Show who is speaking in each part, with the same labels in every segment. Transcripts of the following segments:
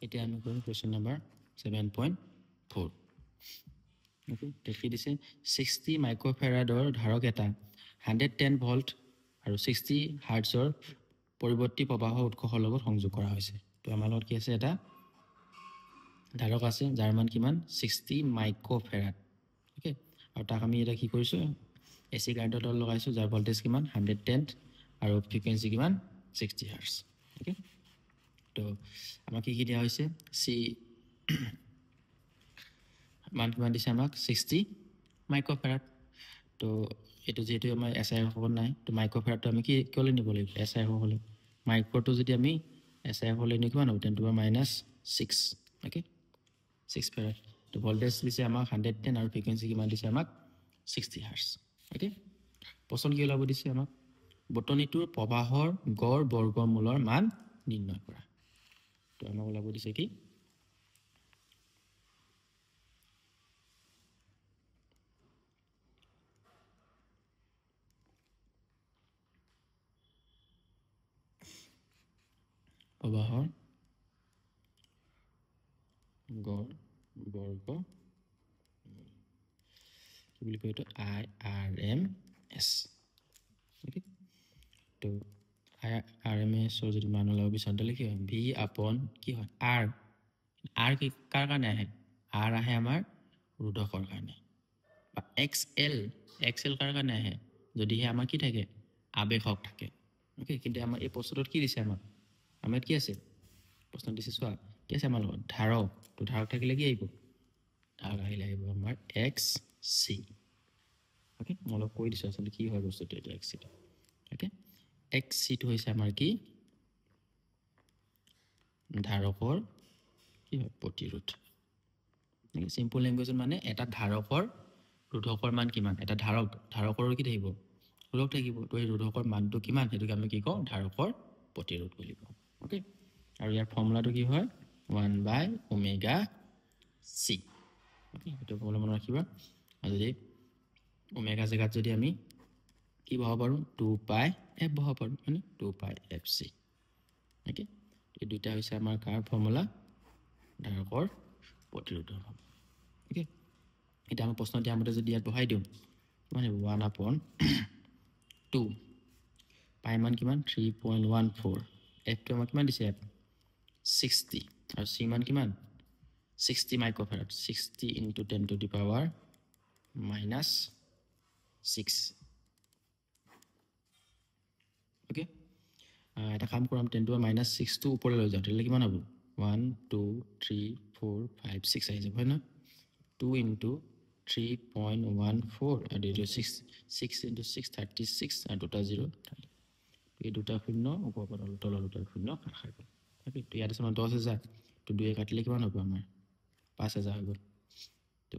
Speaker 1: এতিয়া আমি কৰিম কুৱেশ্যন নম্বৰ 7.4 ওকে দেখি দিছে 60 মাইক্ৰ'ফেৰাডৰ ধাৰক এটা 110 ভল্ট আৰু 60 হাৰ্টজৰ পৰিৱৰ্তী প্ৰবাহ উৎসৰ লগত সংযোগ কৰা হৈছে তো আমাৰ লগত কি আছে এটা ধাৰক আছে যাৰ মান কিমান 60 মাইক্ৰ'ফেৰাড ওকে আৰু তাক আমি এটা কি কৰিছো এসি কাৰেণ্টত লগাইছো যাৰ ভোল্টেজ কিমান 110 আৰু ফ্ৰিকোয়েন্সি কিমান 60 হাৰ্টজ ওকে তো আমাক কি দিয়া হৈছে সি মান কিমান দিছে আমাক 60 মাইক্ৰ'ফেৰাড তো এটো যেটো আমাৰ এসআই হ'ব নাই তো মাইক্ৰ'ফেৰাডটো আমি কি কলে নিব লাগিব এসআই হ'লে মাইক্ৰ'টো যদি আমি এসআই হ'লে নি কিমান হ'ব 10 to the minus 6 ওকে 6 ফেৰাড তো ভোল্টেজ দিছে আমাক 110 আৰু ফ্ৰিকোয়েন্সি কিমান দিছে আমাক 60 হাৰ্টজ ওকে প্ৰশ্ন কি ওলাব দিছে আমাক বটনিটোৰ প্ৰবাহৰ গড় বৰ্গমূলৰ মান নিৰ্ণয় কৰা তো আমাক ওলাব দিছে কি প্ৰবাহৰ গড় বৰ্গ কি বুলি কয় তো IRMS ওকে তো IRMS ৰ যদি মান ওলাব বিচাৰো তাহলে কি হয় V upon কি হয় R কি কাৰ কাৰণে আহে R আহে আমাৰ ৰোধকৰ কাৰণে বা XL কাৰ কাৰণে আহে যদি হে আমাৰ কি থাকে আবেশক থাকে ওকে কিন্তু আমাৰ এই প্ৰশ্নটোত কি দিছে আমাৰ কি আছে প্ৰশ্ন দিছে চোৱা কি আছে আমাৰ লগত ধাৰক তো ধাৰক থাকিলে কি আহিব ধাৰক আহিলে আহিব আমাৰ XC ওকে মই কৈ দিছো আসলে কি হয় বস্তুটো এটা XC ওকে XC টো হৈছে আমাৰ কি ধাৰকৰ কি হয় প্ৰতিৰোধ সিম্পল ল্যাঙ্গুৱেজ মানে এটা ধাৰকৰ ৰোধকৰ মান কিমান এটা ধাৰকৰ কি থাকিব ৰোধক থাকিব তো এই ৰোধকৰ মানটো কিমান হেতুকে আমি কি কওঁ ধাৰকৰ প্ৰতিৰোধ বুলি কওঁ ওকে আৰু ইয়াৰ ফৰ্মুলাটো কি হয় 1/ωc ওকে এটো ফৰ্মুলা মনত ৰাখিবা আৰু যদি ওমেগা জায়গাত যদি আমি কি বহাব পাৰো 2πf বহাব পাৰো মানে 2πfc ওকে এই দুটা হৈছে আমাৰ কাৰ ফৰ্মুলা ধাৰকৰ প্ৰতিৰোধৰ ওকে এটা আমি প্ৰশ্ন দিয়া মতে যদি ইয়াত বহাই দিও মানে 1/2 পাই মান কিমান 3.14 f টো আমাক কিমান দিছে 60 আৰু c মান কিমান 60 মাইক্ৰ'ফেৰাড 60 into 10 to the power minus 6 okay এটা কাম কৰাম 10 to the minus 6 টো ওপৰলৈ লৈ যাও তেলে কিমান হ'ব 1 2 3 4 5 6 আহি যাব হয় না 2 into 3.14 and it is 6 into 6 36 and দুটা 0 এই দুটা শূন্য ওপৰৰ তলৰ দুটা শূন্য কাখাই গ'ল ওকে তো ইয়াত আছে 10000 তো 2 এ কাটিলে কিমান হ'ব আমাৰ 5000 হৈ গ'ল তো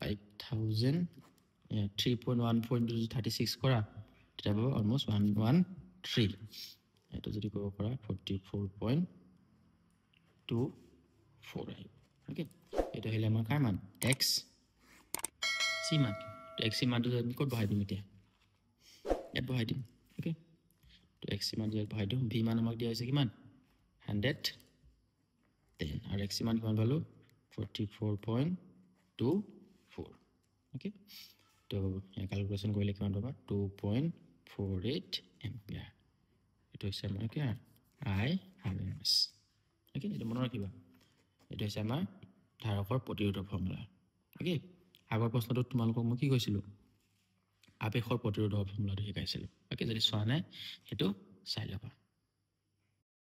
Speaker 1: 5000 3.14 into 36 কৰা এটা হ'ব অলমোস্ট 113 এটা যদি কৰিব পৰা 44.24 আহিব ওকে এটা হলে আমাৰ কাৰ মান x c মান তো x c মানটো আমি ক'ত বহাই দিম এতিয়া ইয়াত বহাই দিম ওকে তো x c মান ইয়াত বহাই দিম v মান আমাক দিয়া হৈছে কিমান 110 আৰু x c মান কিমান পালো 44.24 ওকে তো এই ক্যালকুলেশন কৰিলে কিমান পাবা 2.48 এম্পিয়াৰ এটা হৈছে আমাৰ কি IRMS ওকে এটা মনত ৰাখিবা এটা হৈছে আমাৰ ধাৰকৰ প্ৰতিৰোধৰ ফৰ্মুলা ওকে আগৰ প্ৰশ্নটোত তোমালোকক মই কি কৈছিলো আবেশৰ প্ৰতিৰোধৰ ফৰ্মুলাটো শিকাইছিলো ওকে যদি চোৱা নাই হেতু চাই লবা